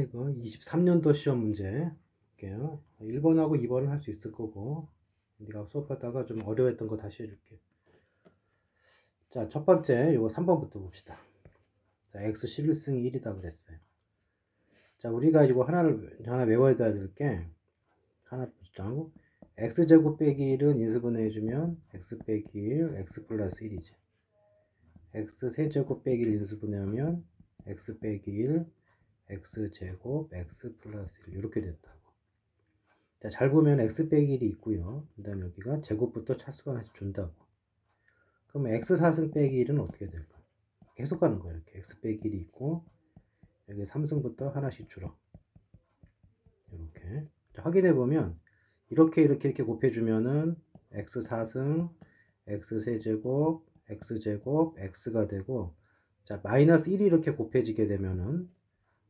이거 23년도 시험 문제 볼게요. 1번하고 2번은 할 수 있을 거고, 네가 수업하다가 좀 어려웠던 거 다시 해줄게. 자, 첫 번째 이거 3번부터 봅시다. 자, x 11승이 1이다 그랬어요. 자, 우리가 이거 하나 외워야 될 게 하나 보자고, x제곱 빼기 1은 인수분해 해주면 x 빼기 1, x 플러스 1이지. x 세제곱 빼기 1 인수분해하면 x 빼기 1, x제곱 x 플러스 1 이렇게 된다고. 자, 잘 보면 x 빼기 1이 있고요. 그 다음에 여기가 제곱부터 차수가 하나씩 준다고. 그럼 x 4승 빼기 1은 어떻게 될까? 계속 가는 거예요. 이렇게 x 빼기 1이 있고 여기 3승부터 하나씩 줄어. 이렇게. 자, 확인해 보면 이렇게 곱해주면은 x 4승, x 세제곱, x제곱, x가 되고, 자, 마이너스 1이 이렇게 곱해지게 되면은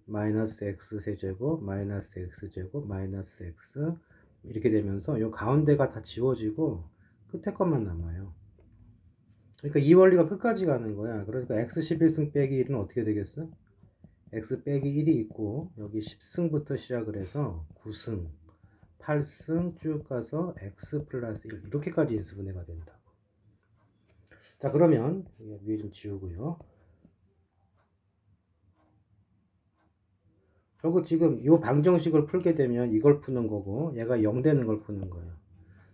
마이너스 x 세제곱, 마이너스 x제곱, 마이너스 x 이렇게 되면서 요 가운데가 다 지워지고 끝에 것만 남아요. 그러니까 이 원리가 끝까지 가는 거야. 그러니까 x 11승 빼기 1은 어떻게 되겠어? x 빼기 1이 있고 여기 10승부터 시작을 해서 9승, 8승 쭉 가서 x 플러스 1 이렇게까지 인수분해가 된다. 자, 그러면 위에 좀 지우고요. 결국 지금 이 방정식을 풀게 되면 이걸 푸는 거고 얘가 0 되는 걸 푸는 거예요.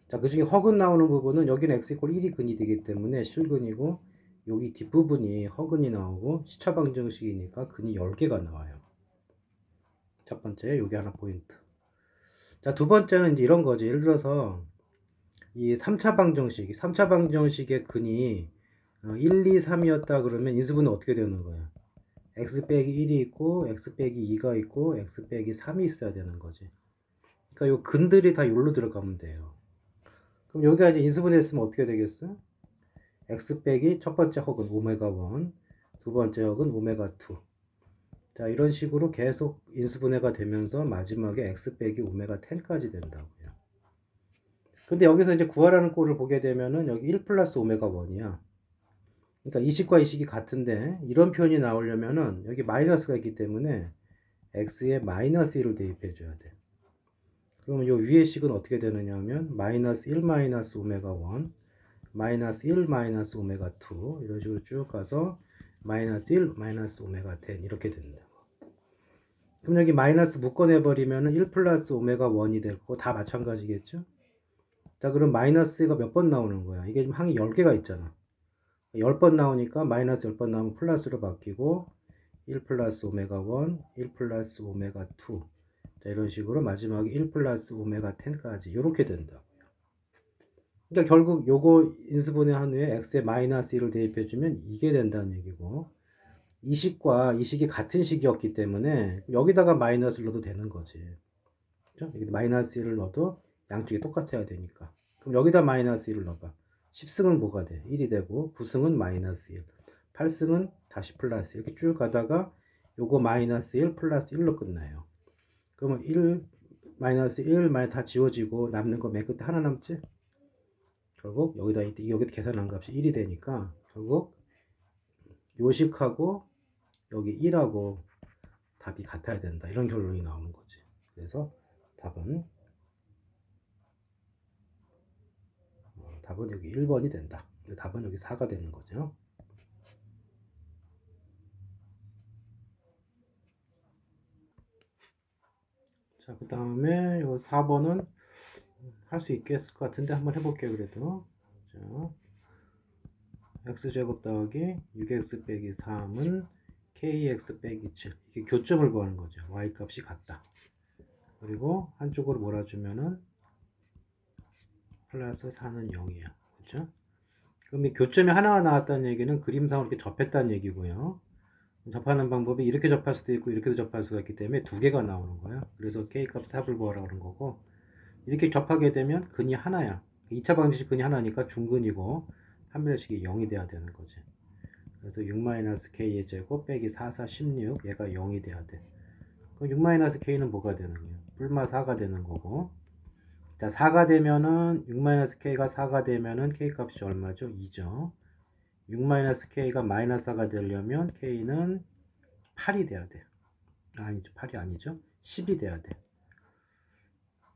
자, 그 중에 허근 나오는 부분은 여기는 x 이퀄 1이 근이 되기 때문에 실근이고 여기 뒷부분이 허근이 나오고 시차 방정식이니까 근이 10개가 나와요. 첫 번째 여기 하나 포인트. 자, 두 번째는 이제 이런 거지. 예를 들어서 이 3차 방정식의 근이 1, 2, 3이었다 그러면 인수분해 어떻게 되는 거야? x 빼기 1이 있고 x 빼기 2가 있고 x 빼기 3이 있어야 되는 거지. 그러니까 요 근들이 다 여기로 들어가면 돼요. 그럼 여기가 이제 인수분해 했으면 어떻게 되겠어? x 빼기 첫 번째 허근 오메가 1, 두 번째 허근 오메가 2. 자, 이런 식으로 계속 인수분해가 되면서 마지막에 x 빼기 오메가 10까지 된다고요. 근데 여기서 이제 구하라는 꼴을 보게 되면은 여기 1 플러스 오메가 1이야. 그러니까 이 식과 이 식이 같은데 이런 표현이 나오려면은 여기 마이너스가 있기 때문에 x에 마이너스 1을 대입해 줘야 돼. 그러면 요 위의 식은 어떻게 되느냐 하면 마이너스 1 마이너스 오메가 1, 마이너스 1 마이너스 오메가 2 이런 식으로 쭉 가서 마이너스 1 마이너스 오메가 10 이렇게 된다. 그럼 여기 마이너스 묶어내 버리면은 1 플러스 오메가 1이 될 거고 다 마찬가지겠죠? 자, 그럼 마이너스가 몇 번 나오는 거야? 이게 지금 항이 10개가 있잖아. 10번 나오니까 마이너스 10번 나오면 플러스로 바뀌고 1 플러스 오메가 1, 1 플러스 오메가 2. 자, 이런 식으로 마지막에 1 플러스 오메가 10까지 이렇게 된다고요. 그러니까 결국 요거 인수분해 한 후에 x에 마이너스 1을 대입해주면 이게 된다는 얘기고, 이 식과 이 식이 같은 식이었기 때문에 여기다가 마이너스를 넣어도 되는 거지. 그렇죠? 여기 마이너스 1을 넣어도 양쪽이 똑같아야 되니까. 그럼 여기다 마이너스 1을 넣어봐. 10승은 뭐가 돼? 1이 되고 9승은 마이너스 1, 8승은 다시 플러스 이렇게 쭉 가다가 요거 마이너스 1 플러스 1로 끝나요. 그러면 1 마이너스 1 다 지워지고 남는 거 맨 끝에 하나 남지? 결국 여기다 계산한 값이 1이 되니까 결국 요식하고 여기 1하고 답이 같아야 된다. 이런 결론이 나오는 거지. 그래서 답은 여기 1번이 된다. 답은 여기 4가 되는 거죠. 자, 그 다음에 이 4번은 할 수 있겠을 것 같은데 한번 해볼게요. 그래도 자, x제곱 더하기 6x 빼기 3은 kx 빼기 7 이게 교점을 구하는 거죠. y값이 같다. 그리고 한쪽으로 몰아주면은 플러스 4는 0이야. 그렇죠? 그럼 이 교점이 하나가 나왔다는 얘기는 그림상으로 이렇게 접했다는 얘기고요. 접하는 방법이 이렇게 접할 수도 있고 이렇게도 접할 수가 있기 때문에 두 개가 나오는 거야. 그래서 k값 4을 구하라고 하는 거고, 이렇게 접하게 되면 근이 하나야. 2차 방정식 근이 하나니까 중근이고 판별식이 0이 돼야 되는 거지. 그래서 6-k의 제곱 빼기 4, 4, 16 얘가 0이 돼야 돼. 그럼 6-k는 뭐가 되는 거야? 불마 4가 되는 거고, 자, 4가 되면은 6-k가 4가 되면은 k값이 얼마죠? 2죠. 6-k가 마이너스 4가 되려면 k는 8이 돼야 돼. 아니죠. 8이 아니죠. 10이 돼야 돼.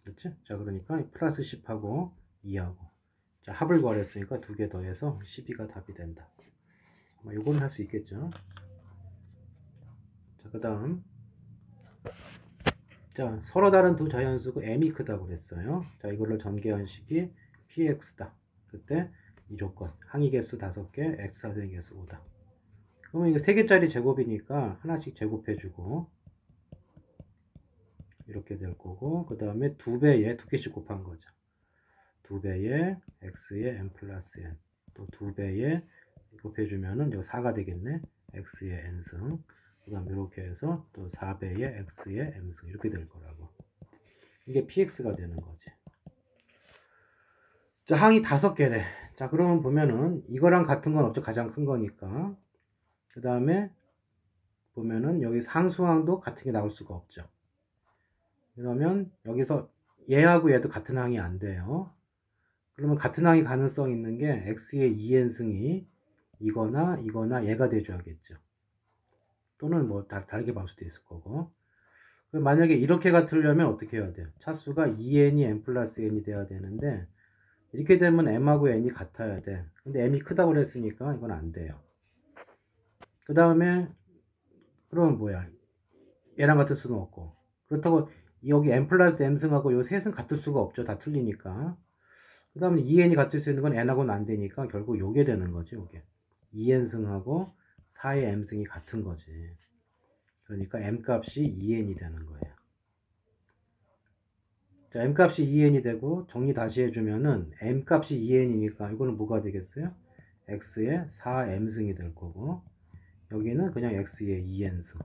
그렇지? 자, 그러니까 플러스 10하고 2하고. 자, 합을 구하랬으니까 두 개 더해서 12가 답이 된다. 요거는 할 수 있겠죠. 자, 그 다음. 자, 서로 다른 두 자연수고 m이 크다고 그랬어요. 자, 이걸로 전개한식이 px다. 그때 이 조건. 항의 개수 5개, x 사선의 개수 5다. 그러면 이거 3개짜리 제곱이니까 하나씩 제곱해주고 이렇게 될 거고, 그 다음에 2배에 2개씩 곱한 거죠. 2배에 x의 n 플러스 n, 또 2배에 곱해주면은 여기 4가 되겠네. x의 n승. 그 다음 이렇게 해서 또 4배의 x의 m승 이렇게 될 거라고. 이게 px가 되는 거지. 자, 항이 5개래. 자, 그러면 보면은 이거랑 같은 건 없죠. 가장 큰 거니까. 그 다음에 보면은 여기 상수항도 같은 게 나올 수가 없죠. 그러면 여기서 얘하고 얘도 같은 항이 안 돼요. 그러면 같은 항이 가능성 있는 게 x의 2n승이 이거나 얘가 돼줘야겠죠. 또는 뭐 다르게 볼 수도 있을 거고. 만약에 이렇게가 틀려면 어떻게 해야 돼요? 차수가 2n이 n 플러스 n이 돼야 되는데 이렇게 되면 m하고 n이 같아야 돼. 근데 m이 크다고 그랬으니까 이건 안 돼요. 그 다음에 그러면 뭐야? 얘랑 같을 수는 없고. 그렇다고 여기 n 플러스 m승하고 요 셋은 같을 수가 없죠. 다 틀리니까. 그 다음에 2n이 같을 수 있는 건 n하고는 안 되니까 결국 요게 되는 거지. 요게 2n승하고 4의 m승이 같은 거지. 그러니까 m값이 2n이 되는 거예요. 자, m값이 2n이 되고 정리 다시 해주면은 m값이 2n이니까 이거는 뭐가 되겠어요? x의 4m승이 될 거고, 여기는 그냥 x의 2n승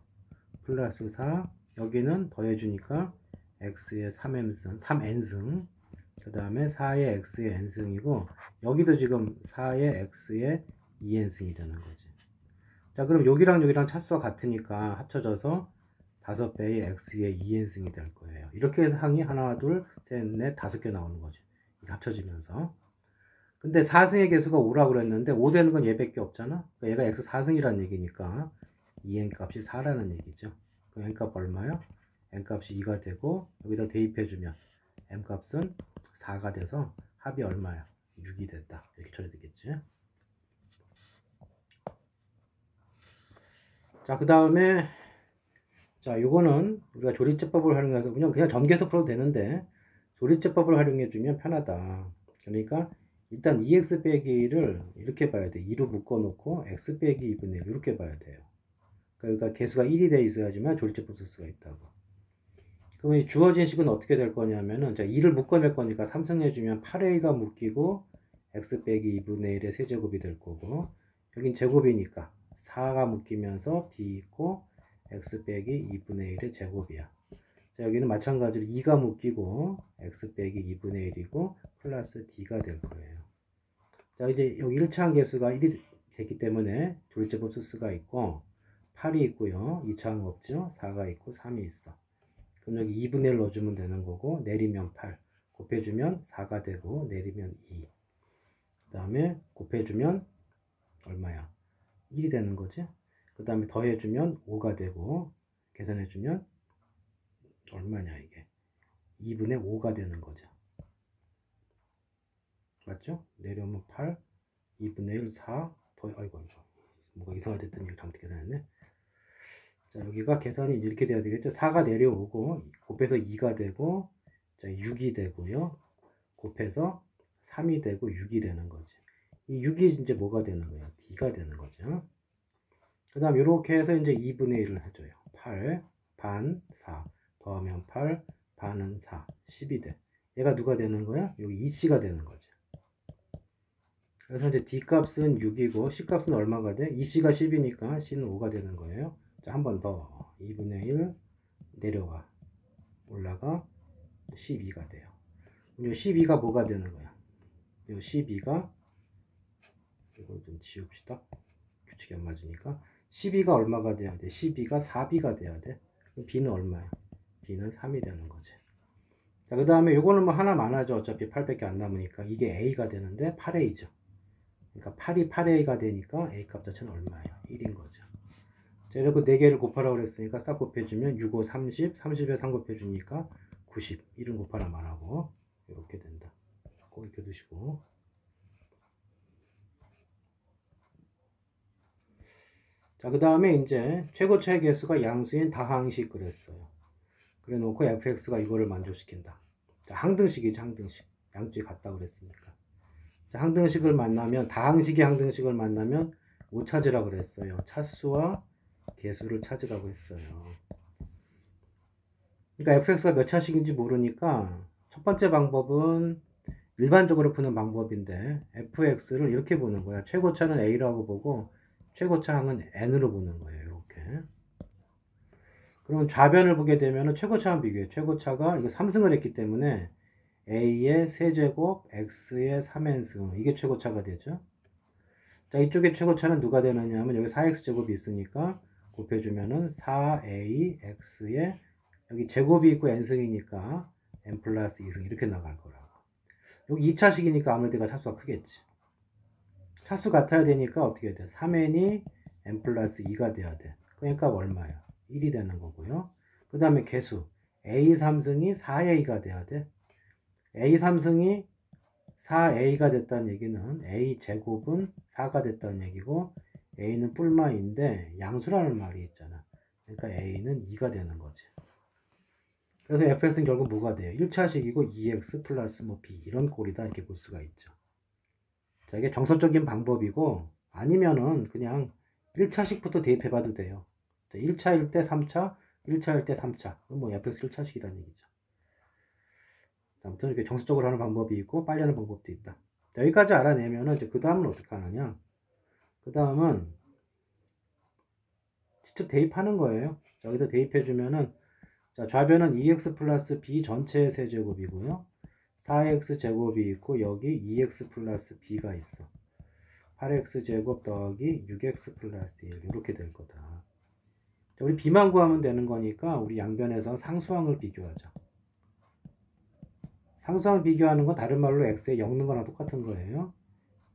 플러스 4, 여기는 더해주니까 x의 3n승, 그 다음에 4의 x의 n승이고, 여기도 지금 4의 x의 2n승이 되는 거지. 자, 그럼 여기랑 차수가 같으니까 합쳐져서 5배의 x의 2n승이 될 거예요. 이렇게 해서 항이 하나, 둘, 셋, 넷, 5개 나오는 거죠. 이게 합쳐지면서. 근데 4승의 개수가 5라고 그랬는데 5 되는 건 얘밖에 없잖아. 그러니까 얘가 x 4승이라는 얘기니까 2n 값이 4라는 얘기죠. 그럼 n 값 얼마요? n 값이 2가 되고 여기다 대입해주면 m 값은 4가 돼서 합이 얼마야? 6이 됐다. 이렇게 처리되겠지. 자, 그 다음에 자, 요거는 우리가 조리제법을 활용해서 그냥 전개해서 풀어도 되는데 조리제법을 활용해주면 편하다. 그러니까 일단 2x 빼기를 이렇게 봐야 돼. 2로 묶어놓고 x 빼기 2분의 1 이렇게 봐야 돼요. 그러니까 개수가 1이 돼 있어야지만 조리제법 쓸 수가 있다고. 그러면 주어진 식은 어떻게 될 거냐면은 자, 2를 묶어낼 거니까 3승해주면 8a가 묶이고 x 빼기 2분의 1의 세제곱이 될 거고, 여긴 제곱이니까 4가 묶이면서 b 있고 x 빼기 2분의 1의 제곱이야. 자, 여기는 마찬가지로 2가 묶이고 x 빼기 2분의 1이고 플러스 d가 될 거예요. 자, 이제 여기 1차항 개수가 1이 됐기 때문에 조리제법 쓸 수가 있고, 8이 있고요. 2차항 없죠. 4가 있고 3이 있어. 그럼 여기 2분의 1 넣어주면 되는 거고, 내리면 8 곱해주면 4가 되고 내리면 2, 그 다음에 곱해주면 얼마야? 1이 되는 거지. 그 다음에 더해주면 5가 되고 계산해주면 얼마냐, 이게 2분의 5가 되는 거죠. 맞죠? 내려오면 8, 2분의 1, 4, 아이고, 뭐가 이상하게 됐더니 잘못 계산했네. 자, 여기가 계산이 이렇게 돼야 되겠죠. 4가 내려오고 곱해서 2가 되고, 자, 6이 되고요. 곱해서 3이 되고 6이 되는 거지. 이 6이 이제 뭐가 되는 거야? d가 되는 거죠. 그 다음 이렇게 해서 이제 2분의 1을 해줘요. 8 반 4 더하면 8 반은 4, 10이 돼. 얘가 누가 되는 거야? 여기 2c가 되는 거죠. 그래서 이제 d 값은 6이고 c 값은 얼마가 돼? 2c가 10이니까 c는 5가 되는 거예요. 자, 한 번 더 2분의 1 내려와 올라가 12가 돼요. 이 12가 뭐가 되는 거야? 이 12가, 이걸 좀 지웁시다. 규칙이 안 맞으니까 12가 얼마가 돼야 돼? 12가 4b가 돼야 돼. b는 얼마야? b는 3이 되는 거지. 자, 그 다음에 요거는 뭐 하나만 하죠. 어차피 8밖에 안 남으니까 이게 a가 되는데 8a죠. 그러니까 8이 8a가 되니까 a 값 자체는 얼마예요? 1인 거죠. 자, 이렇게 4개를 곱하라고 그랬으니까 싹 곱해주면 6, 5, 30, 30에 3 곱해주니까 90. 1은 곱하라만 하고 이렇게 된다. 꼭 이렇게 두시고. 자, 그 다음에 이제 최고차의 개수가 양수인 다항식 그랬어요. 그래 놓고 fx가 이거를 만족시킨다. 자, 항등식이죠, 항등식. 양쪽이 같다 그랬으니까. 자, 항등식을 만나면, 다항식이 항등식을 만나면 뭐 찾으라 그랬어요? 차수와 개수를 찾으라고 했어요. 그러니까 fx가 몇 차식인지 모르니까 첫 번째 방법은 일반적으로 푸는 방법인데 fx를 이렇게 보는 거야. 최고차는 a라고 보고 최고차 항은 n으로 보는 거예요. 이렇게. 그러면 좌변을 보게 되면 최고차만 비교해. 최고차가 이거 3승을 했기 때문에 a의 세제곱 x의 3n승 이게 최고차가 되죠. 자, 이쪽에 최고차는 누가 되느냐 하면 여기 4x제곱이 있으니까 곱해주면은 4ax의 여기 제곱이 있고 n승이니까 n 플러스 2승 이렇게 나갈 거라고. 여기 2차식이니까 아무래도 차수가 크겠지. 차수 같아야 되니까 어떻게 돼? 3n이 n 플러스 2가 돼야 돼. 그러니까 얼마야? 1이 되는 거고요. 그 다음에 개수 a 3승이 4a가 돼야 돼. a 3승이 4a가 됐다는 얘기는 a 제곱은 4가 됐다는 얘기고 a는 뿔마인데 양수라는 말이 있잖아. 그러니까 a는 2가 되는 거지. 그래서 fx는 결국 뭐가 돼요? 1차식이고 2x 플러스 뭐 b 이런 꼴이다 이렇게 볼 수가 있죠. 자, 이게 정석적인 방법이고 아니면은 그냥 1차식부터 대입해봐도 돼요. 1차일 때 3차, 1차일 때 3차. 뭐 fx 1차식이라는 얘기죠. 아무튼 이렇게 정석적으로 하는 방법이 있고 빨리 하는 방법도 있다. 자, 여기까지 알아내면은 이제 그 다음은 어떻게 하느냐? 그 다음은 직접 대입하는 거예요. 자, 여기다 대입해주면은 자, 좌변은 2x 플러스 b 전체의 세제곱이고요. 4x 제곱이 있고 여기 2x 플러스 b가 있어. 8x 제곱 더하기 6x 플러스 1 이렇게 될 거다. 자, 우리 b만 구하면 되는 거니까 우리 양변에서 상수항을 비교하자. 상수항 비교하는 건 다른 말로 x에 엮는 거랑 똑같은 거예요.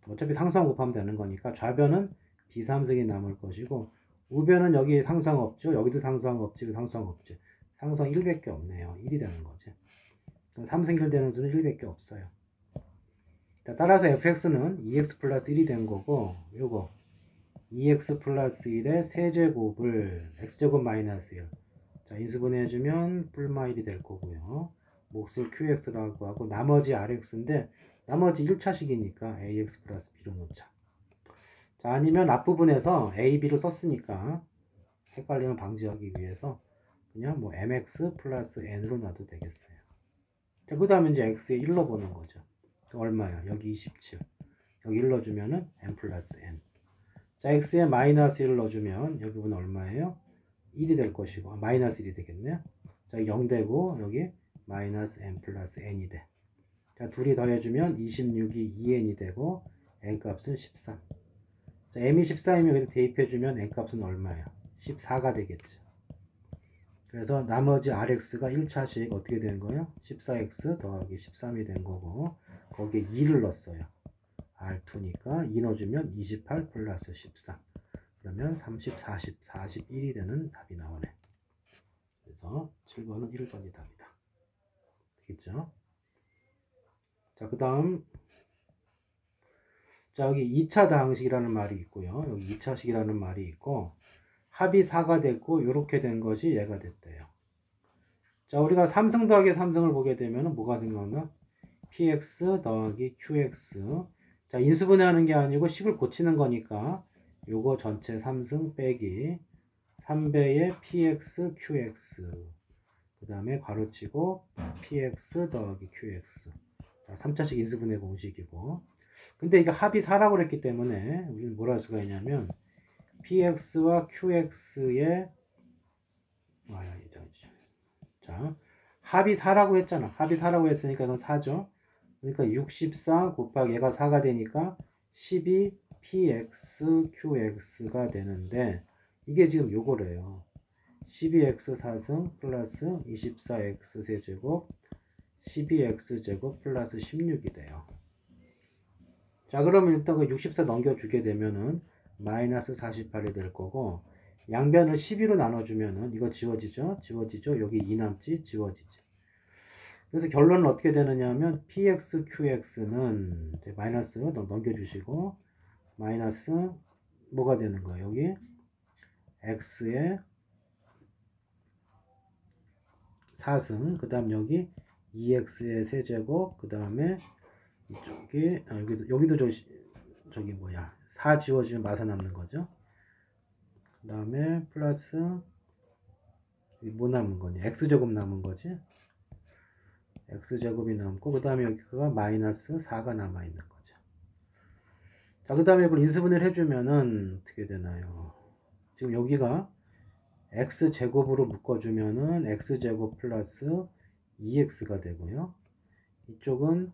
어차피 상수항 곱하면 되는 거니까 좌변은 b3승이 남을 것이고 우변은 여기 상수항 없죠. 여기도 상수항 없지. 상수항 없지. 상수항 1밖에 없네요. 1이 되는 거지. 그럼 3승 1되는 수는 1밖에 없어요. 자, 따라서 fx는 2x 플러스 1이 된 거고 요거 2x 플러스 1의 세제곱을 x제곱 마이너스 1 자, 인수분해해주면 뿔마 1이 될 거고요. 몫을 qx라고 하고 나머지 rx인데 나머지 1차식이니까 ax 플러스 b로 놓자. 자, 아니면 앞부분에서 a, b를 썼으니까 헷갈림을 방지하기 위해서 그냥 뭐 mx 플러스 n으로 놔도 되겠어요. 자, 그 다음에 이제 x에 1로 보는 거죠. 얼마야? 여기 27. 여기 1 넣어주면은 n 플러스 n. 자, x에 마이너스 1을 넣어주면 여기 부분 얼마예요? 1이 될 것이고 마이너스 1이 되겠네요. 자, 0 되고 여기 마이너스 n 플러스 n이 돼. 자, 둘이 더해주면 26이 2n이 되고 n 값은 13. 자, m이 14이면 여기 대입해주면 n 값은 얼마야? 14가 되겠죠. 그래서 나머지 rx가 1차식 어떻게 된 거예요? 14x 더하기 13이 된 거고 거기에 2를 넣었어요. R2니까 2 넣어주면 28 플러스 13 그러면 30, 40, 41이 되는 답이 나오네. 그래서 7번은 1번이 답이다. 되겠죠? 자, 그 다음 자, 여기 2차 다항식이라는 말이 있고요. 여기 2차식이라는 말이 있고 합이 4가 됐고 이렇게 된 것이 얘가 됐대요. 자, 우리가 3승 더하기 3승을 보게 되면 뭐가 생각나? px 더하기 qx. 자, 인수분해하는 게 아니고 식을 고치는 거니까 요거 전체 3승 빼기 3배의 px qx 그 다음에 괄호치고 px 더하기 qx. 자, 3차식 인수분해 공식이고 근데 이게 합이 4라고 그랬기 때문에 우리는 뭘 할 수가 있냐면 px와 qx의 자, 합이 4라고 했잖아. 합이 4라고 했으니까 이건 4죠. 그러니까 64 곱하기 얘가 4가 되니까 12 px qx가 되는데 이게 지금 요거래요. 12x 4승 플러스 24x 세제곱 12x 제곱 플러스 16이 돼요. 자, 그러면 일단 그 64 넘겨주게 되면은 마이너스 48이 될 거고 양변을 12로 나눠주면은 이거 지워지죠? 지워지죠? 여기 2 남지? 지워지지. 그래서 결론은 어떻게 되느냐 하면 px, qx는 마이너스 넘겨주시고 마이너스 뭐가 되는 거예요? 여기 x의 4승 그 다음 여기 2x의 세제곱 그 다음에 이쪽이 여기도 저기 뭐야 4 지워지면 마사 남는 거죠. 그 다음에 플러스 뭐 남은 거냐 x제곱 남은 거지. x제곱이 남고 그 다음에 여기가 마이너스 4가 남아있는 거죠. 자, 그 다음에 이걸 인수분해를 해주면은 어떻게 되나요? 지금 여기가 x제곱으로 묶어주면은 x제곱 플러스 2x가 되고요. 이쪽은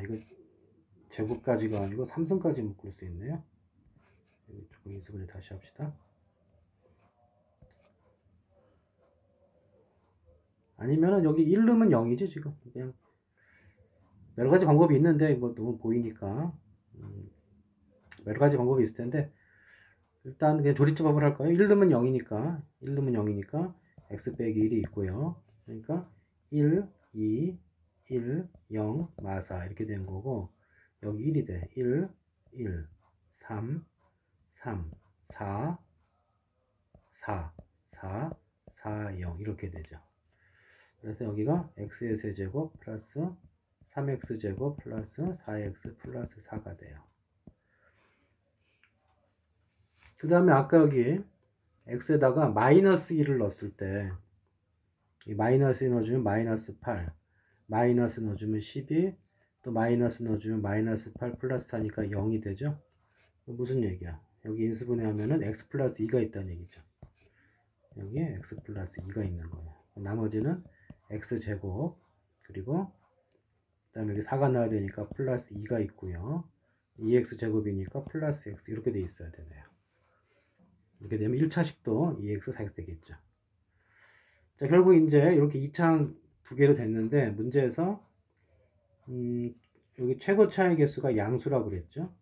이거 제곱까지가 아니고 3승까지 묶을 수 있네요. 조금 인수분해 다시 합시다. 아니면은 여기 1 넣으면 0이지 지금. 그냥 여러 가지 방법이 있는데 뭐 너무 보이니까 여러 가지 방법이 있을 텐데 일단 그냥 조리조합을 할까요? 1 넣으면 0이니까 1 넣으면 0이니까 x 빼기 1이 있고요. 그러니까 1, 2, 1, 0, 마사 이렇게 된 거고 여기 1이 돼. 1, 1, 3, 3, 4, 4, 4, 4, 0 이렇게 되죠. 그래서 여기가 x의 세제곱 플러스 3x제곱 플러스 4x 플러스 4가 돼요. 그 다음에 아까 여기 x에다가 마이너스 1을 넣었을 때 이 마이너스 1 넣어주면 마이너스 8 마이너스 넣어주면 12 또 마이너스 넣어주면 마이너스 8 플러스 4니까 0이 되죠. 무슨 얘기야? 여기 인수분해 하면은 x 플러스 2가 있다는 얘기죠. 여기 x 플러스 2가 있는 거예요. 나머지는 x제곱 그리고 그 다음에 여기 4가 나와야 되니까 플러스 2가 있고요. 2x제곱이니까 플러스 x 이렇게 돼 있어야 되네요. 이렇게 되면 1차식도 2x, 4x 되겠죠. 자, 결국 이제 이렇게 2차항 두 개로 됐는데 문제에서 여기 최고 차의 개수가 양수라고 그랬죠.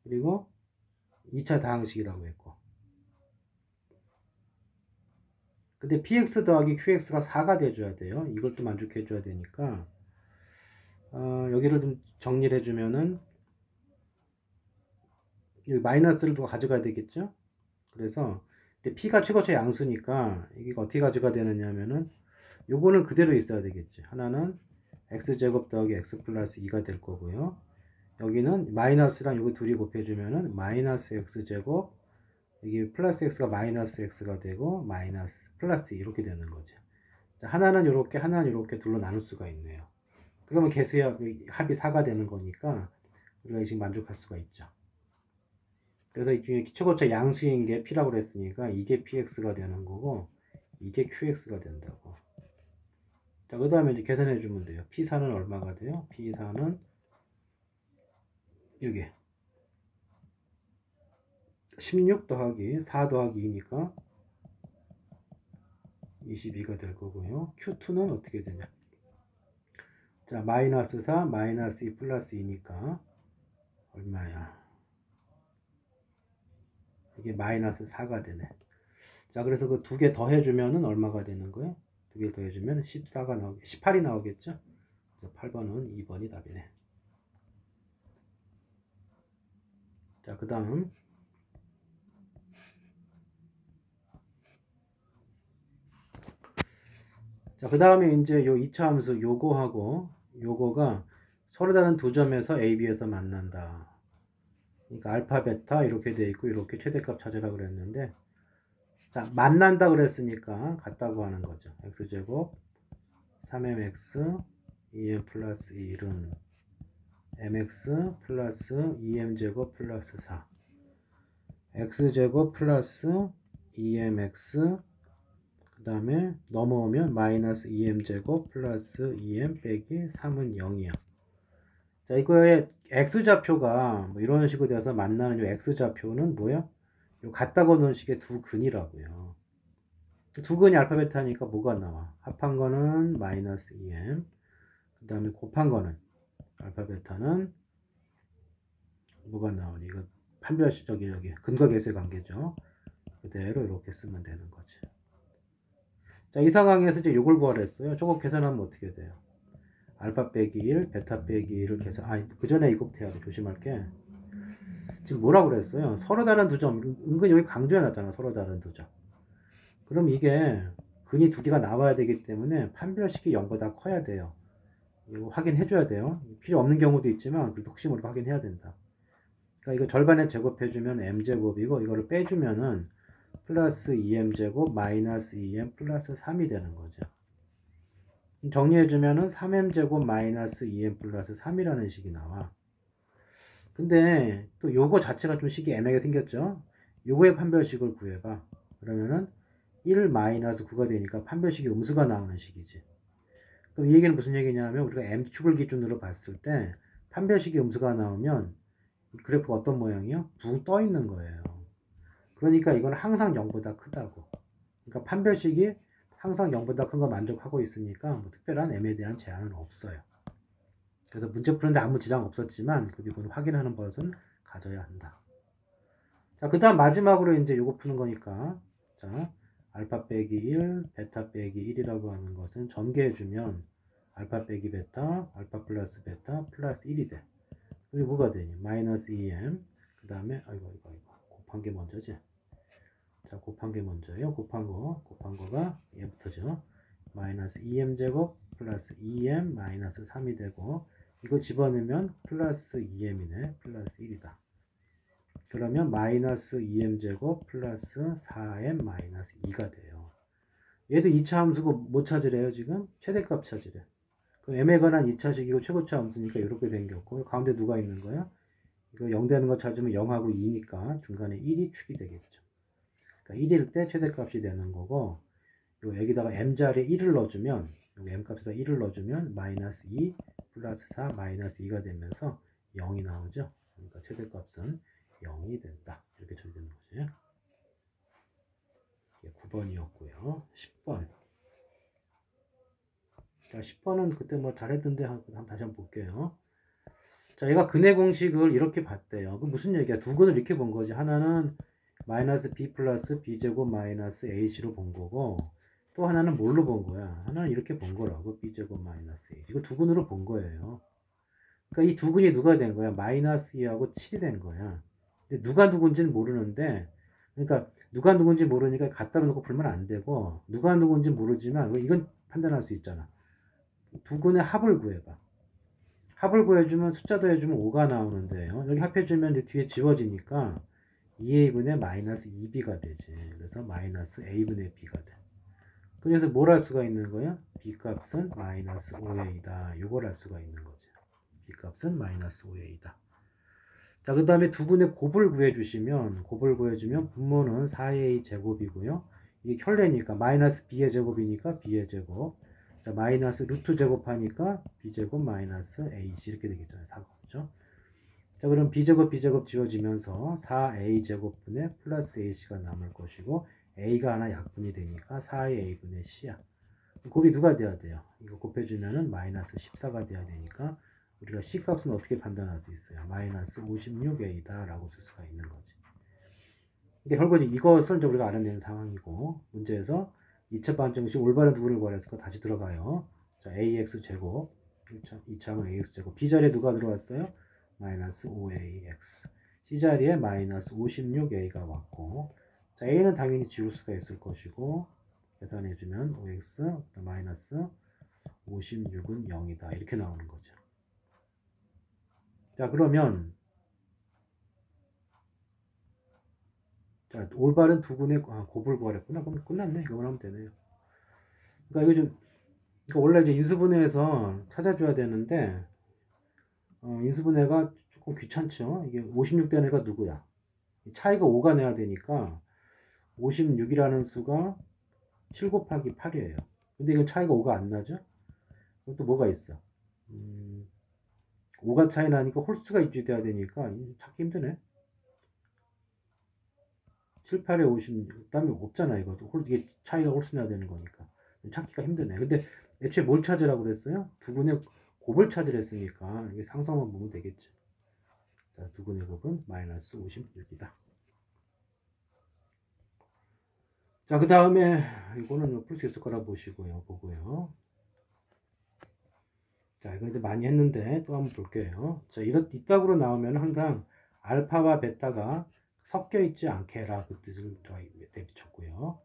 그리고 2차 다항식이라고 했고 근데 px 더하기 qx가 4가 돼줘야 돼요. 이걸 또 만족해 줘야 되니까 여기를 좀 정리를 해주면은 여기 마이너스를 또 가져가야 되겠죠. 그래서 근데 p가 최고차 양수니까 이게 어떻게 가져가 되느냐 하면은 요거는 그대로 있어야 되겠지. 하나는 x제곱 더하기 x 플러스 2가 될 거고요. 여기는 마이너스랑 요거 둘이 곱해주면은 마이너스 x제곱 여기 플러스 x가 마이너스 x가 되고 마이너스 플러스 2 이렇게 되는 거죠. 자, 하나는 이렇게 하나는 이렇게 둘로 나눌 수가 있네요. 그러면 개수의 합이 4가 되는 거니까 우리가 지금 만족할 수가 있죠. 그래서 이 중에 최고차 양수인 게 p라고 그랬으니까 이게 px가 되는 거고 이게 qx가 된다고. 자, 그 다음에 이제 계산해 주면 돼요. p4는 얼마가 돼요? p4는 여기 16 더하기 4 더하기 2니까 22가 될 거고요. q2는 어떻게 되냐? 자, 마이너스 4 마이너스 2 플러스 2니까 얼마야? 이게 마이너스 4가 되네. 자, 그래서 그 두 개 더해주면은 얼마가 되는 거예요? 두 개 더해주면 14가 나오겠, 18이 나오겠죠? 그래서 8번은 2번이 답이네. 자, 그 다음. 자, 그 다음에 이제 요 2차 함수 요거하고 요거가 서로 다른 두 점에서 A, B에서 만난다. 그러니까 알파, 베타 이렇게 돼 있고 이렇게 최대값 찾으라 그랬는데 자, 만난다 그랬으니까 같다고 하는 거죠. x제곱 3mx 2m 플러스 1은 mx 플러스 2m제곱 플러스 4 x제곱 플러스 2mx 그 다음에 넘어오면 마이너스 2m제곱 플러스 2m 빼기 3은 0이야. 자, 이거의 x좌표가 뭐 이런 식으로 돼서 만나는 이 x좌표는 뭐야? 요 같다고 놓은 식의 두 근이라고요. 두 근이 알파 베타니까 뭐가 나와? 합한 거는 마이너스 2m 그 다음에 곱한 거는 알파 베타는 뭐가 나오니? 이거 판별식 여기 근과 계수의 관계죠. 그대로 이렇게 쓰면 되는 거지. 자, 이 상황에서 이제 이걸 구하라 했어요. 저거 계산하면 어떻게 돼요? 알파 빼기 1, 베타 빼기 1을 계산, 그 전에 이거부터 해야 돼. 조심할게. 지금 뭐라고 그랬어요? 서로 다른 두 점. 은근히 여기 강조해놨잖아. 서로 다른 두 점. 그럼 이게 근이 두 개가 나와야 되기 때문에 판별식이 0보다 커야 돼요. 이거 확인해줘야 돼요. 필요 없는 경우도 있지만 그래도 혹시 모르고 확인해야 된다. 그러니까 이거 절반에 제곱해주면 m제곱이고 이거를 빼주면은 플러스 2m제곱 마이너스 2m 플러스 3이 되는 거죠. 정리해주면은 3m제곱 마이너스 2m 플러스 3이라는 식이 나와. 근데 또 요거 자체가 좀 식이 애매하게 생겼죠. 요거의 판별식을 구해봐. 그러면은 1 마이너스 9가 되니까 판별식이 음수가 나오는 식이지. 그럼 이 얘기는 무슨 얘기냐면 우리가 m축을 기준으로 봤을 때 판별식이 음수가 나오면 그래프가 어떤 모양이요? 붕 떠 있는 거예요. 그러니까 이건 항상 0보다 크다고. 그러니까 판별식이 항상 0보다 큰 거 만족하고 있으니까 뭐 특별한 m에 대한 제한은 없어요. 그래서 문제 푸는데 아무 지장 없었지만 그래도 이건 확인하는 버릇은 가져야 한다. 자, 그 다음 마지막으로 이제 요거 푸는 거니까 자, 알파 빼기 1, 베타 빼기 1이라고 하는 것은 전개해주면 알파 빼기 베타, 알파 플러스 베타 플러스 1이 돼. 그리고 뭐가 되니? 마이너스 2m 그 다음에 아이고 곱한 게 먼저지. 자, 곱한 게 먼저예요. 곱한 거가 얘부터죠. 마이너스 2m 제곱 플러스 2m 마이너스 3이 되고 이거 집어넣으면 플러스 2m이네. 플러스 1이다. 그러면 마이너스 2m 제곱 플러스 4m 마이너스 2가 돼요. 얘도 2차 함수고 뭐 찾으래요 지금? 최대값 찾으래. 그럼 m에 관한 2차식이고 최고차 함수니까 이렇게 생겼고 가운데 누가 있는 거야? 이거 0 되는 거 찾으면 0하고 2니까 중간에 1이 축이 되겠죠. 그러니까 1일 때 최대값이 되는 거고 여기다가 m자리에 1을 넣어주면 여기 m값에다 1을 넣어주면 마이너스 2 플러스 4 마이너스 2가 되면서 0이 나오죠. 그러니까 최대값은 0이 된다. 이렇게 처리되는 거죠. 9번이었고요. 10번. 자, 10번은 그때 뭐 잘했던데 다시 한번 볼게요. 자, 얘가 근의 공식을 이렇게 봤대요. 그 무슨 얘기야? 두 근을 이렇게 본 거지. 하나는 마이너스 b 플러스 b제곱 마이너스 ac로 본 거고 또 하나는 뭘로 본 거야? 하나는 이렇게 본 거라고. b제곱 마이너스 a. 이거 두 근으로 본 거예요. 그러니까 이 두 근이 누가 된 거야? 마이너스 2하고 7이 된 거야. 근데 누가 누군지는 모르는데 그러니까 누가 누군지 모르니까 갖다 놓고 풀면 안 되고 누가 누군지 모르지만 이건 판단할 수 있잖아. 두 근의 합을 구해봐. 합을 구해주면 숫자 더해주면 5가 나오는데요. 여기 합해주면 뒤에 지워지니까 2a분의 마이너스 2b가 되지. 그래서 마이너스 a분의 b가 돼. 그래서 뭘 할 수가 있는 거야? b값은 마이너스 5a다. 요걸 할 수가 있는 거죠. b값은 마이너스 5a다. 자, 그 다음에 두 분의 곱을 구해주시면 분모는 4a 제곱이고요. 이게 혈례니까 마이너스 b의 제곱이니까 b의 제곱. 자, 마이너스 루트 제곱하니까 b제곱 마이너스 ac 이렇게 되겠죠. 4가 없죠. 자, 그럼 b제곱 지워지면서 4a 제곱분의 플러스 ac가 남을 것이고 a가 하나 약분이 되니까 4a분의 c야. 곱이 누가 돼야 돼요? 이거 곱해주면은 마이너스 14가 돼야 되니까 우리가 C값은 어떻게 판단할 수 있어요? 마이너스 56A다 라고 쓸 수가 있는 거지. 이게 결국 이것을 이제 우리가 알아내는 상황이고 문제에서 2차 반정식 올바른 두분을 구하래서 다시 들어가요. 자, AX제곱 2차는 AX제곱 B자리에 누가 들어왔어요? 마이너스 5AX C자리에 마이너스 56A가 왔고 자, A는 당연히 지울 수가 있을 것이고 계산해주면 5X 마이너스 56은 0이다 이렇게 나오는 거죠. 자, 그러면 자, 올바른 두 분의 곱을 구하랬구나. 그럼 끝났네. 이거만 하면 되네요. 그러니까 이거 좀 그러니까 원래 이제 인수분해에서 찾아줘야 되는데 인수분해가 조금 귀찮죠. 이게 56된 애가 누구야? 차이가 5가 내야 되니까 56이라는 수가 7 곱하기 8이에요. 근데 이건 차이가 5가 안 나죠? 그럼 또 뭐가 있어? 5가 차이 나니까 홀수가 유지돼야 되니까 찾기 힘드네. 7, 8에 56. 그다음에 없잖아, 이거. 이게 차이가 홀수 나야 되는 거니까. 찾기가 힘드네. 근데 애초에 뭘 찾으라고 그랬어요? 두 분의 곱을 찾으랬으니까 이게 상성만 보면 되겠죠. 자, 두근의 곱은 마이너스 56이다. 자, 그 다음에 이거는 풀 수 있을 거라 보고요. 자, 이거 이제 많이 했는데 또 한번 볼게요. 자, 이따구로 나오면 항상 알파와 베타가 섞여 있지 않게 해라. 그 뜻을 대비쳤고요.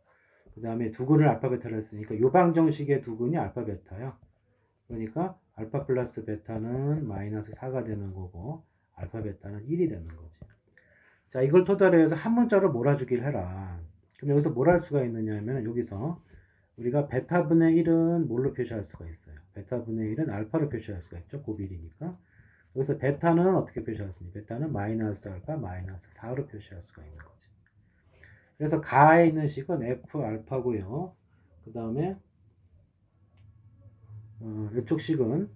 그 다음에 두근을 알파 베타를 했으니까 요 방정식의 두근이 알파 베타야. 그러니까 알파 플러스 베타는 마이너스 4가 되는 거고 알파 베타는 1이 되는 거지. 자, 이걸 토달로 해서 한 문자로 몰아주길 해라. 그럼 여기서 뭘 할 수가 있느냐 하면 여기서 우리가 베타분의 1은 뭘로 표시할 수가 있어요? 베타분의 1은 알파로 표시할 수가 있죠. 곱일이니까. 여기서 베타는 어떻게 표시할 수 있냐? 베타는 마이너스 알파 마이너스 4로 표시할 수가 있는 거지. 그래서 가에 있는 식은 F 알파고요. 그 다음에 이쪽 식은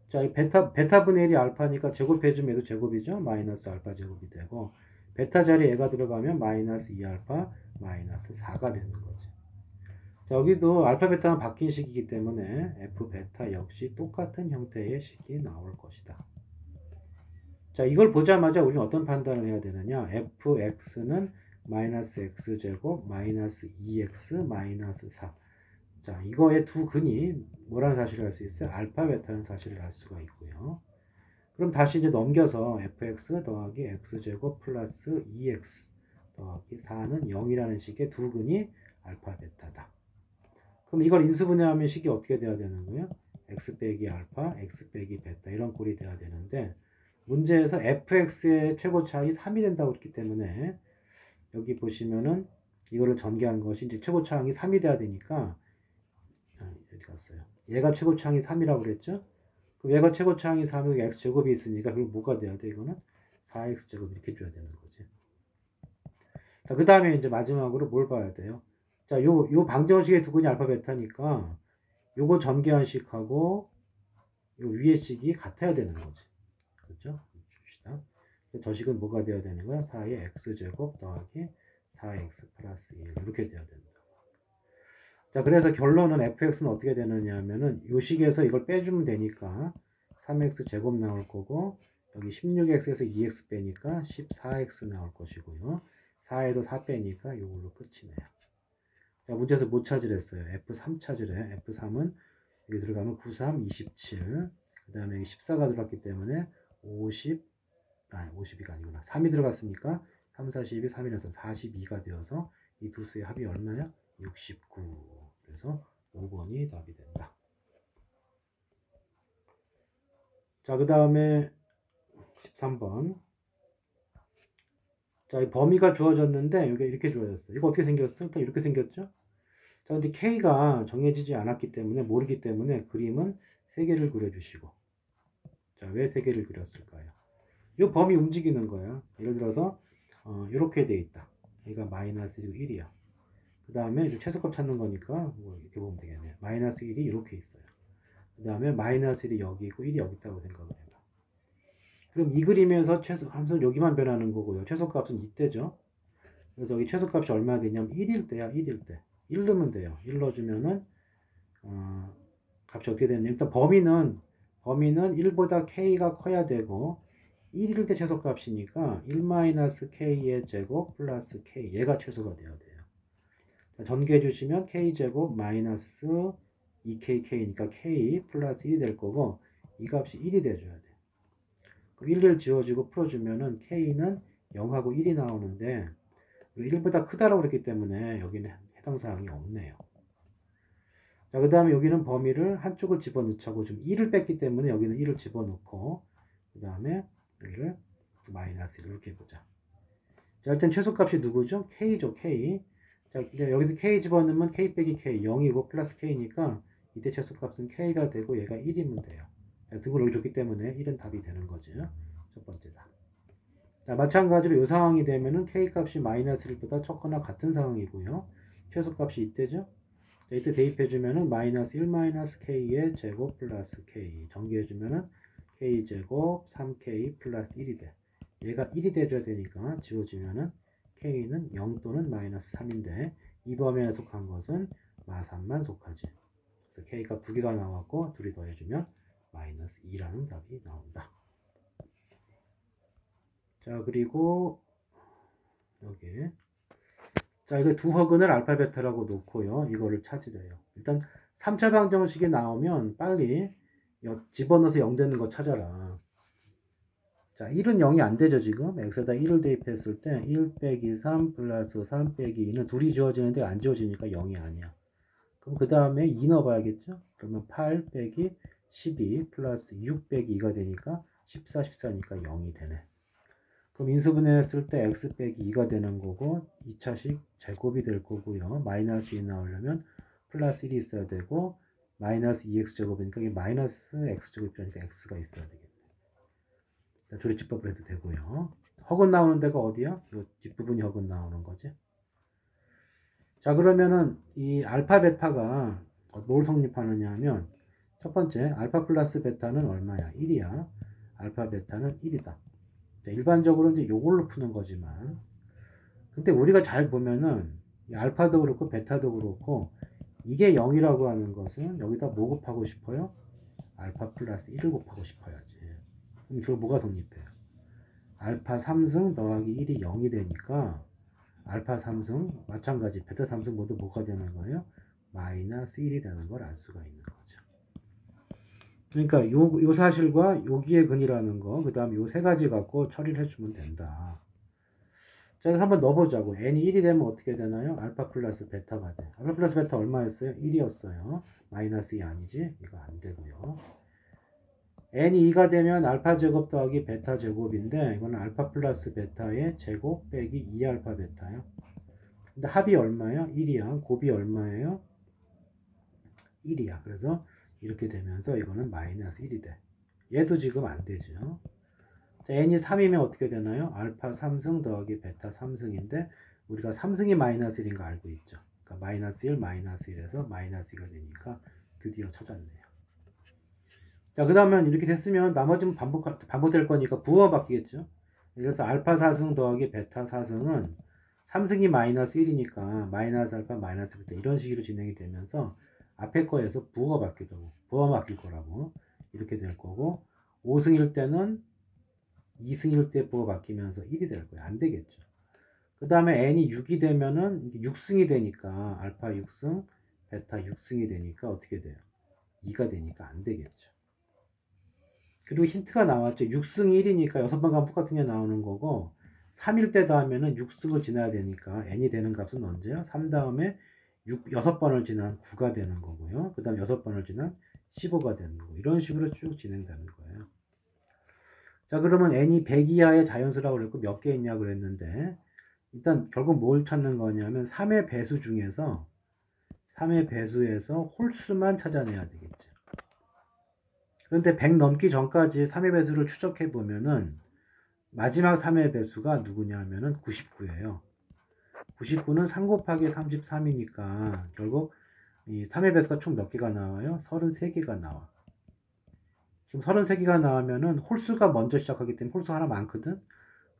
자, 이 베타분의 1이 알파니까 제곱해주면 얘도 제곱이죠. 마이너스 알파 제곱이 되고 베타 자리에 얘가 들어가면 마이너스 2알파 마이너스 4가 되는 거지. 자, 여기도 알파 베타는 바뀐 식이기 때문에 F 베타 역시 똑같은 형태의 식이 나올 것이다. 자, 이걸 보자마자 우리는 어떤 판단을 해야 되느냐? fx는 마이너스 x제곱 마이너스 2x 마이너스 4. 자, 이거의 두 근이 뭐라는 사실을 알 수 있어요? 알파 베타는 사실을 알 수가 있고요. 그럼 다시 이제 넘겨서 fx 더하기 x제곱 플러스 2x 더하기 4는 0이라는 식의 두 근이 알파 베타다. 그럼 이걸 인수분해하면 식이 어떻게 돼야 되는 거예요? x 빼기 알파, x 빼기 베타 이런 꼴이 돼야 되는데 문제에서 fx의 최고 차이 3이 된다고 그랬기 때문에 여기 보시면은 이거를 전개한 것이 이제 최고 차항이 3이 돼야 되니까 어디 갔어요? 얘가 최고 차항이 3이라고 그랬죠? 그럼 얘가 최고 차항이 3이고 x 제곱이 있으니까 그럼 뭐가 돼야 돼? 이거는 4x 제곱 이렇게 줘야 되는 거지. 자, 그 다음에 이제 마지막으로 뭘 봐야 돼요? 자, 요 방정식의 두근이 알파 베타니까 요거 전개한 식하고 요 위의 식이 같아야 되는 거지. 그렇죠? 줍시다. 저 식은 뭐가 되어야 되는 거야? 4의 x제곱 더하기 4x 플러스 1 이렇게 돼야 된다. 자, 그래서 결론은 fx는 어떻게 되느냐 하면은 요 식에서 이걸 빼주면 되니까 3x 제곱 나올 거고 여기 16x에서 2x 빼니까 14x 나올 것이고요. 4에서 4 빼니까 이걸로 끝이네요. 자, 문제에서 뭐 찾으랬어요? F3 찾으래. F3은 여기 들어가면 93, 27. 그 다음에 여기 14가 들어갔기 때문에 52가 아니구나. 3이 들어갔으니까 3, 42, 3이라서 42가 되어서 이 두 수의 합이 얼마야? 69. 그래서 5번이 답이 된다. 자, 그 다음에 13번. 자, 이 범위가 주어졌는데 이게 이렇게 주어졌어요. 이거 어떻게 생겼어? 딱 이렇게 생겼죠? 자, 근데 K가 정해지지 않았기 때문에 모르기 때문에 그림은 3개를 그려주시고 자, 왜 3개를 그렸을까요? 이 범위 움직이는 거야. 예를 들어서 이렇게 돼 있다. 얘가 마이너스 1이야. 그 다음에 최소값 찾는 거니까 뭐 이렇게 보면 되겠네. 마이너스 1이 이렇게 있어요. 그 다음에 마이너스 1이 여기 있고 1이 여기 있다고 생각을 해봐. 그럼 이 그림에서 최소값은 여기만 변하는 거고요. 최소값은 이때죠. 그래서 여기 최소값이 얼마나 되냐면 1일 때야. 1일 때. 1 넣으면 돼요. 1 넣어주면은 값이 어떻게 되냐면 일단 범위는 1보다 k가 커야 되고 1일 때 최소값이니까 1-k의 제곱 플러스 k 얘가 최소가 돼야 돼요. 전개해 주시면 k제곱 마이너스 2kk니까 k 플러스 1이 될 거고 이 값이 1이 돼줘야 돼. 그럼 1을 지워주고 풀어주면은 k는 0하고 1이 나오는데 1보다 크다라고 그랬기 때문에 여기는 해당 사항이 없네요. 자, 그 다음에 여기는 범위를 한쪽을 집어넣자고 지금 1을 뺐기 때문에 여기는 1을 집어넣고 그 다음에 여기를 마이너스 1 이렇게 해보자. 자, 일단 최소값이 누구죠? k죠, k. 자, 이제 여기도 k 집어넣으면 k 빼기 k 0이고 플러스 k니까 이때 최소값은 k가 되고 얘가 1이면 돼요. 자, 등을 여기 줬기 때문에 1은 답이 되는 거죠. 첫 번째다. 자, 마찬가지로 이 상황이 되면은 k 값이 마이너스 1보다 적거나 같은 상황이고요. 최소값이 이때죠. 자, 이때 대입해주면은 마이너스 1 마이너스 k의 제곱 플러스 k 전개해주면은 k 제곱 3k 플러스 1이 돼. 얘가 1이 돼줘야 되니까 지워지면은 k는 0 또는 마이너스 3인데 이 범위에 속한 것은 마3만 속하지. 그래서 k 값 2개가 나왔고 둘이 더해주면 마이너스 2라는 답이 나온다. 자, 그리고 여기. 자, 이거 두 허근을 알파 베타라고 놓고요. 이거를 찾으래요. 일단 3차 방정식이 나오면 빨리 집어넣어서 0 되는 거 찾아라. 자, 1은 0이 안 되죠, 지금. x에다 1을 대입했을 때 1 빼기 3 플러스 3 빼기 2는 둘이 지워지는데 안 지워지니까 0이 아니야. 그럼 그 다음에 2 넣어봐야겠죠? 그러면 8 빼기 12 플러스 6 빼기 2가 되니까 14, 14니까 0이 되네. 그럼 인수분해했을 때 x 빼기 2가 되는 거고 2차식 제곱이 될 거고요. 마이너스 2 나오려면 플러스 1이 있어야 되고 마이너스 2x제곱이니까 이게 마이너스 x제곱이니까 x가 있어야 되겠네. 자, 조리집법을 해도 되고요. 허근 나오는 데가 어디야? 이 뒷부분이 허근 나오는 거지. 자, 그러면은 이 알파 베타가 뭘 성립하느냐 하면 첫 번째 알파 플러스 베타는 얼마야? 1이야. 알파 베타는 1이다. 일반적으로 이제 요걸로 푸는 거지만 근데 우리가 잘 보면은 알파도 그렇고 베타도 그렇고 이게 0이라고 하는 것은 여기다 뭐 곱하고 싶어요? 알파 플러스 1을 곱하고 싶어야지. 그럼 그걸 뭐가 성립해요? 알파 3승 더하기 1이 0이 되니까 알파 3승 마찬가지 베타 3승 모두 뭐가 되는 거예요? 마이너스 1이 되는 걸 알 수가 있는 거죠. 그러니까 요 사실과 여기에 근이라는 거, 그 다음에 요 세 가지 갖고 처리를 해주면 된다. 자, 한번 넣어보자고. n이 1이 되면 어떻게 되나요? 알파 플러스 베타가 돼. 알파 플러스 베타 얼마였어요? 1이었어요. 마이너스 2 아니지? 이거 안 되고요. n이 2가 되면 알파 제곱 더하기 베타 제곱인데 이거는 알파 플러스 베타의 제곱 빼기 2알파 베타요. 근데 합이 얼마야? 1이야. 곱이 얼마예요? 1이야. 그래서 이렇게 되면서 이거는 마이너스 1이 돼. 얘도 지금 안 되죠. 자, n이 3이면 어떻게 되나요? 알파 3승 더하기 베타 3승인데 우리가 3승이 마이너스 1인 거 알고 있죠. 그러니까 마이너스 1, 마이너스 1에서 마이너스 2가 되니까 드디어 찾았네요. 자, 그 다음에 이렇게 됐으면 나머지는 반복될 거니까 부호가 바뀌겠죠. 그래서 알파 4승 더하기 베타 4승은 3승이 마이너스 1이니까 마이너스 알파 마이너스 베타 이런 식으로 진행이 되면서 앞에 거에서 부호가 바뀔 거라고 이렇게 될 거고 5승일 때는 2승일 때 부호가 바뀌면서 1이 될 거예요. 안 되겠죠. 그 다음에 n이 6이 되면은 6승이 되니까 알파 6승 베타 6승이 되니까 어떻게 돼요? 2가 되니까 안 되겠죠. 그리고 힌트가 나왔죠. 6승이 1이니까 6번 가면 똑같은 게 나오는 거고 3일 때도 하면은 6승을 지나야 되니까 n이 되는 값은 언제요? 3 다음에 6번을 지난 9가 되는 거고요. 그 다음 6번을 지난 15가 되는 거고 이런 식으로 쭉 진행되는 거예요. 자, 그러면 n이 100 이하의 자연수라고 그랬고 몇 개 있냐고 그랬는데 일단 결국 뭘 찾는 거냐면 3의 배수 중에서 3의 배수에서 홀수만 찾아내야 되겠죠. 그런데 100 넘기 전까지 3의 배수를 추적해 보면은 마지막 3의 배수가 누구냐 하면은 99예요. 99는 3 곱하기 33이니까 결국 이 3의 배수가 총 몇 개가 나와요? 33개가 나와. 지금 33개가 나오면은 홀수가 먼저 시작하기 때문에 홀수 하나 많거든.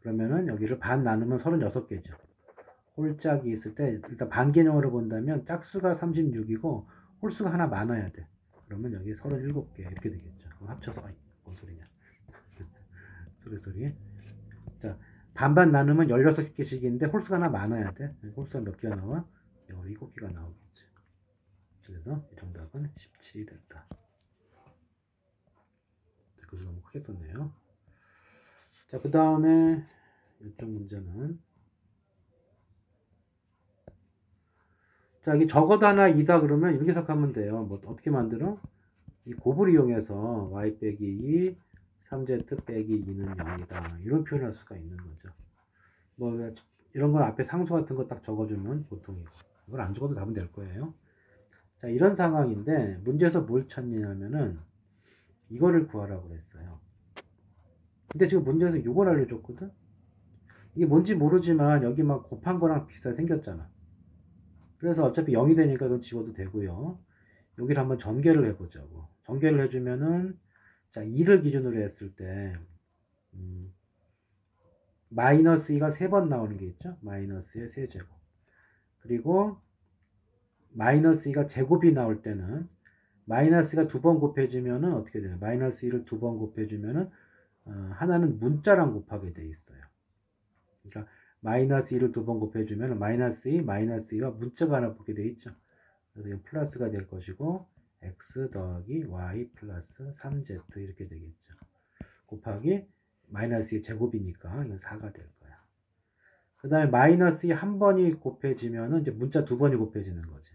그러면은 여기를 반 나누면 36개죠. 홀짝이 있을 때 일단 반 개념으로 본다면 짝수가 36이고 홀수가 하나 많아야 돼. 그러면 여기 37개 이렇게 되겠죠. 그럼 합쳐서 뭔 소리냐. 소리. 자, 반반 나누면 16개씩인데 홀수가 하나 많아야 돼. 홀수가 몇 개가 나와? 17개가 나오겠지. 그래서 이 정답은 17이 됐다. 그래서 너무 크게 썼네요. 자, 그 다음에 이쪽 문제는 자, 이게 적어도 하나 2다 그러면 이렇게 생각하면 돼요. 뭐 어떻게 만들어? 이 곱을 이용해서 y 빼기 2, 3z 빼기 2는 0이다. 이런 표현을 할 수가 있는 거죠. 뭐 이런 건 앞에 상수 같은 거 딱 적어주면 보통이고 이걸 안 적어도 답은 될 거예요. 자, 이런 상황인데 문제에서 뭘 찾느냐면은 이거를 구하라고 그랬어요. 근데 지금 문제에서 이걸 알려줬거든. 이게 뭔지 모르지만 여기 막 곱한 거랑 비슷하게 생겼잖아. 그래서 어차피 0이 되니까 이건 지워도 되고요. 여기를 한번 전개를 해보자고. 전개를 해주면은 자, 2를 기준으로 했을 때 마이너스 2가 3번 나오는 게 있죠. 마이너스의 세제곱. 그리고 마이너스 2가 제곱이 나올 때는 마이너스가 2번 곱해지면은 어떻게 되나요? 마이너스 2를 2번 곱해주면은 하나는 문자랑 곱하게 돼 있어요. 그러니까 마이너스 2를 두 번 곱해주면 마이너스 2, 마이너스 2와 문자가 하나 붙게 돼 있죠. 그래서 이건 플러스가 될 것이고 x 더하기 y 플러스 3z 이렇게 되겠죠. 곱하기 마이너스 2 제곱이니까 이건 4가 될 거야. 그 다음에 마이너스 2 한 번이 곱해지면은 이제 문자 두 번이 곱해지는 거지.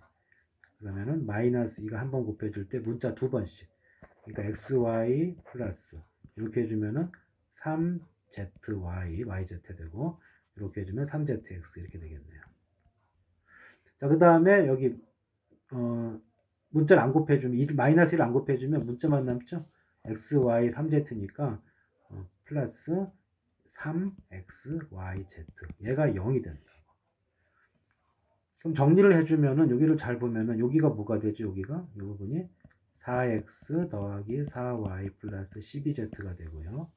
그러면은 마이너스 2가 한 번 곱해줄 때 문자 두 번씩. 그러니까 xy 플러스 이렇게 해주면은 3zy, yz 되고 이렇게 해주면 3zx 이렇게 되겠네요. 자, 그 다음에 여기 문자를 안 곱해주면 마이너스 1을 안 곱해주면 문자만 남죠. xy 3z니까 플러스 3xyz 얘가 0이 된다. 그럼 정리를 해주면은 여기를 잘 보면은 여기가 뭐가 되죠? 여기가 이 부분이 4x 더하기 4y 플러스 12z가 되고요.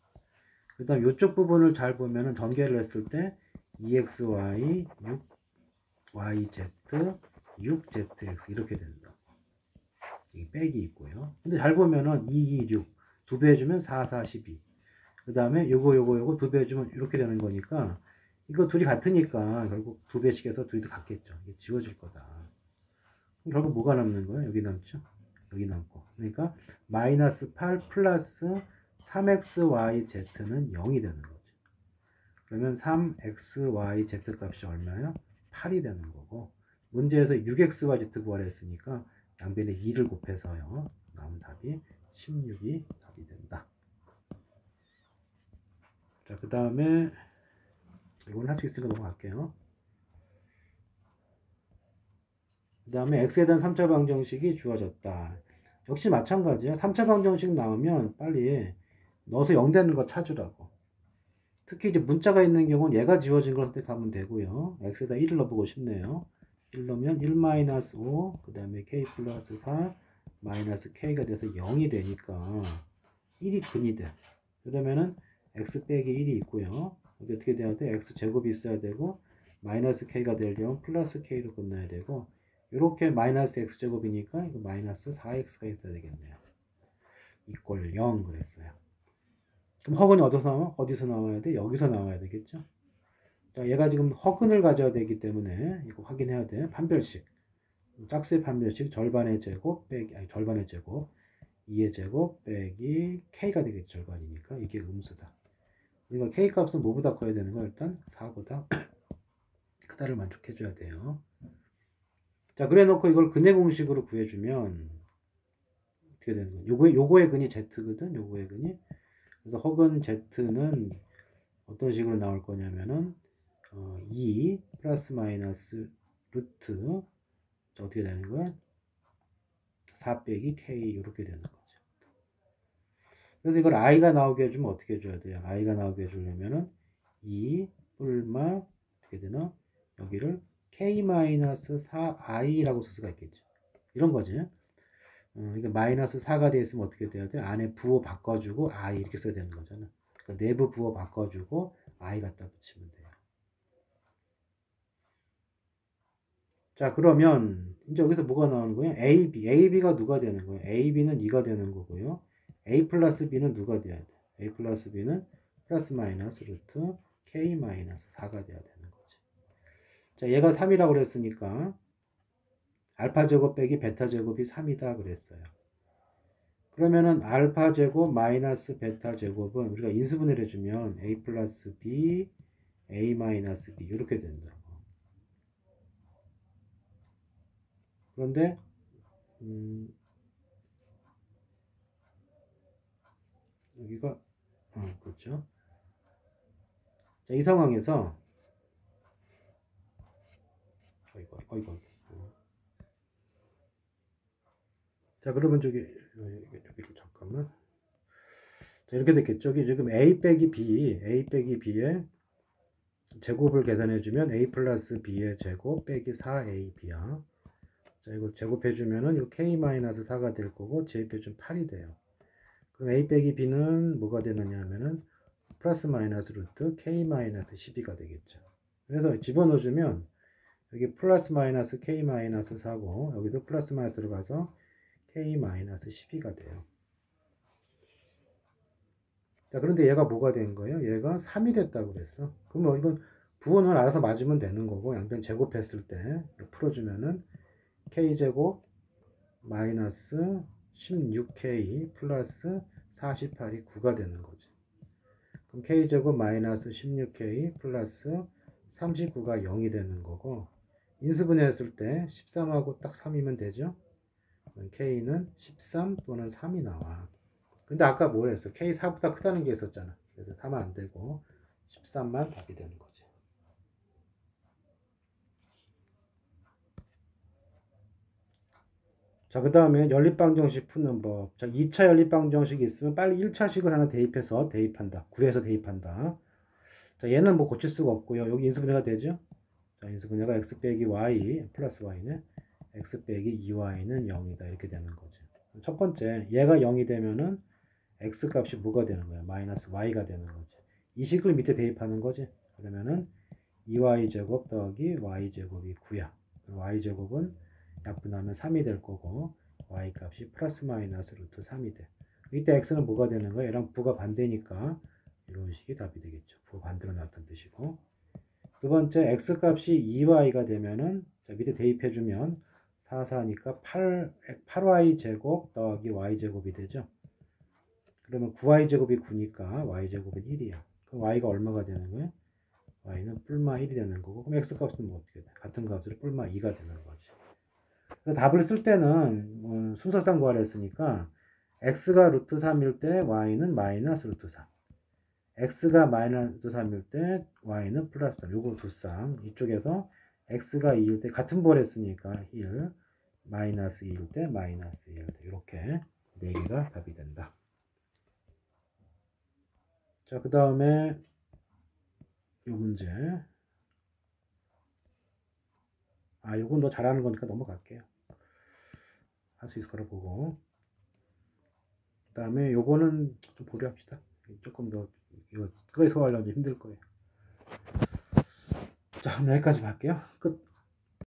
그 다음 이쪽 부분을 잘 보면은 전개를 했을 때 2xy 6yz 6zx 이렇게 된다. 이 빼기 있고요. 근데 잘 보면은 2, 2, 6 두 배 해주면 4, 4, 12. 그 다음에 요거 두 배 해주면 이렇게 되는 거니까 이거 둘이 같으니까 결국 두 배씩 해서 둘이 다 같겠죠. 이게 지워질 거다. 결국 뭐가 남는 거예요? 여기 남죠? 여기 남고. 그러니까 마이너스 8 플러스 3xyz는 0이 되는 거죠. 그러면 3xyz 값이 얼마예요? 8이 되는 거고 문제에서 6xyz 구하랬으니까 양변에 2를 곱해서요. 나온 답이 16이 답이 된다. 자, 그 다음에 이건 할 수 있으니까 넘어갈게요. 그 다음에 x에 대한 3차 방정식이 주어졌다. 역시 마찬가지야. 3차 방정식 나오면 빨리 넣어서 0 되는 거 찾으라고. 특히 이제 문자가 있는 경우는 얘가 지워진 걸 선택하면 되고요. x에다 1을 넣어보고 싶네요. 1 넣으면 1-5, 그 다음에 k 플러스 4, 마이너스 k가 돼서 0이 되니까 1이 근이 돼. 그러면은 x 빼기 1이 있고요. 여기 어떻게 돼야 돼? x 제곱이 있어야 되고 마이너스 k가 되려면 플러스 k로 끝나야 되고 이렇게 마이너스 x 제곱이니까 이거 마이너스 4x가 있어야 되겠네요. 이꼴 0 그랬어요. 그럼 허근이 어디서 나와야 돼? 여기서 나와야 되겠죠? 자, 얘가 지금 허근을 가져야 되기 때문에 이거 확인해야 돼. 판별식. 짝수의 판별식 절반의 제곱 빼기 절반의 제곱 2의 제곱 빼기 k가 되겠죠. 절반이니까 이게 음수다. 그러니까 k 값은 뭐보다 커야 되는 거야? 일단 4보다 크다를 만족해 줘야 돼요. 자, 그래 놓고 이걸 근의 공식으로 구해주면 어떻게 되는 거야? 요거의 근이 z거든. 요거의 근이. 그래서 허근 z는 어떤 식으로 나올 거냐면은 2 플러스 마이너스 루트 어떻게 되는 거야? 4 빼기 k 이렇게 되는 거죠. 그래서 이걸 i가 나오게 해주면 어떻게 해줘야 돼요? i가 나오게 해주려면은 2 뿔마 어떻게 되나? 여기를 k-4i라고 쓸 수가 있겠죠. 이런 거지. 그러니까 마이너스 4가 되어 있으면 어떻게 돼야 돼? 안에 부호 바꿔주고 i 이렇게 써야 되는 거잖아. 그러니까 내부 부호 바꿔주고 i 갖다 붙이면 돼요. 자, 그러면 이제 여기서 뭐가 나오는 거예요? AB가 누가 되는 거예요? AB는 2가 되는 거고요. A 플러스 B는 누가 돼야 돼? A 플러스 B는 플러스 마이너스 루트 K 마이너스 4가 돼야 되는 거지. 자, 얘가 3이라고 그랬으니까 알파 제곱 빼기 베타 제곱이 3이다 그랬어요. 그러면은 알파 제곱 마이너스 베타 제곱은 우리가 인수분해를 해주면 A 플러스 B, A 마이너스 B 이렇게 된다고. 그런데 여기가 그렇죠. 자, 이 상황에서 어이구. 자, 그러면 여기를 잠깐만. 자, 이렇게 됐겠죠. 여기 지금 A 빼기 B의 제곱을 계산해주면 A 플러스 B의 제곱 빼기 4AB야. 자, 이거 제곱해주면은 이거 K-4가 될 거고, 제곱해주면 8이 돼요. 그럼 A 빼기 B는 뭐가 되느냐 하면은 플러스 마이너스 루트 K-12가 되겠죠. 그래서 집어넣어주면 여기 플러스 마이너스 K-4고, 여기도 플러스 마이너스로 가서 K-12가 돼요. 자, 그런데 얘가 뭐가 된 거예요? 얘가 3이 됐다고 그랬어. 그러면 이건 부호는 알아서 맞으면 되는 거고 양변 제곱했을 때 풀어주면은 k제곱 마이너스 16k 플러스 48이 9가 되는 거지. 그럼 k제곱 마이너스 16k 플러스 39가 0이 되는 거고 인수분해했을 때 13하고 딱 3이면 되죠. k는 13 또는 3이 나와. 근데 아까 뭘 했어? k 4보다 크다는 게 있었잖아. 그래서 3은 안 되고 13만 답이 되는 거지. 자, 그 다음에 연립방정식 푸는 법. 자, 2차 연립방정식이 있으면 빨리 1차식을 하나 대입해서 대입한다. 구해서 대입한다. 자, 얘는 뭐 고칠 수가 없고요. 여기 인수분해가 되죠? 자, 인수분해가 x 빼기 y 플러스 y네. x 빼기 2y는 0이다. 이렇게 되는 거죠. 첫 번째, 얘가 0이 되면은 x 값이 뭐가 되는 거야? 마이너스 y가 되는 거지. 이 식을 밑에 대입하는 거지. 그러면은 2y제곱 더하기 y제곱이 9야. y제곱은 약분하면 3이 될 거고 y 값이 플러스 마이너스 루트 3이 돼. 이때 x는 뭐가 되는 거야? 얘랑 부가 반대니까 이런 식이 답이 되겠죠. 부 반대로 나왔다는 뜻이고. 두 번째 x 값이 2y가 되면은 자, 밑에 대입해주면 4, 4니까 8y 제곱 더하기 y 제곱이 되죠. 그러면 9y 제곱이 9니까 y 제곱은 1이야. 그럼 y가 얼마가 되는 거야? y는 뿔마 1이 되는 거고 그럼 x 값은 뭐 어떻게 돼? 같은 값으로 뿔마 2가 되는 거지. 답을 쓸 때는 순서상 구하랬으니까 x가 루트 3일 때 y는 마이너스 루트 3 x가 마이너스 루트 3일 때 y는 플러스 3 요거 두 쌍 이쪽에서 x가 2일 때 같은 볼 했으니까 1 마이너스 2일 때 마이너스 1 이렇게 4개가 답이 된다. 자, 그 다음에 요 문제 요건 너 잘하는 거니까 넘어갈게요. 할 수 있을 거라 보고 그 다음에 요거는 좀 보류합시다. 조금 더 이거 소화하려면 힘들 거예요. 자, 여기까지 할게요. 끝.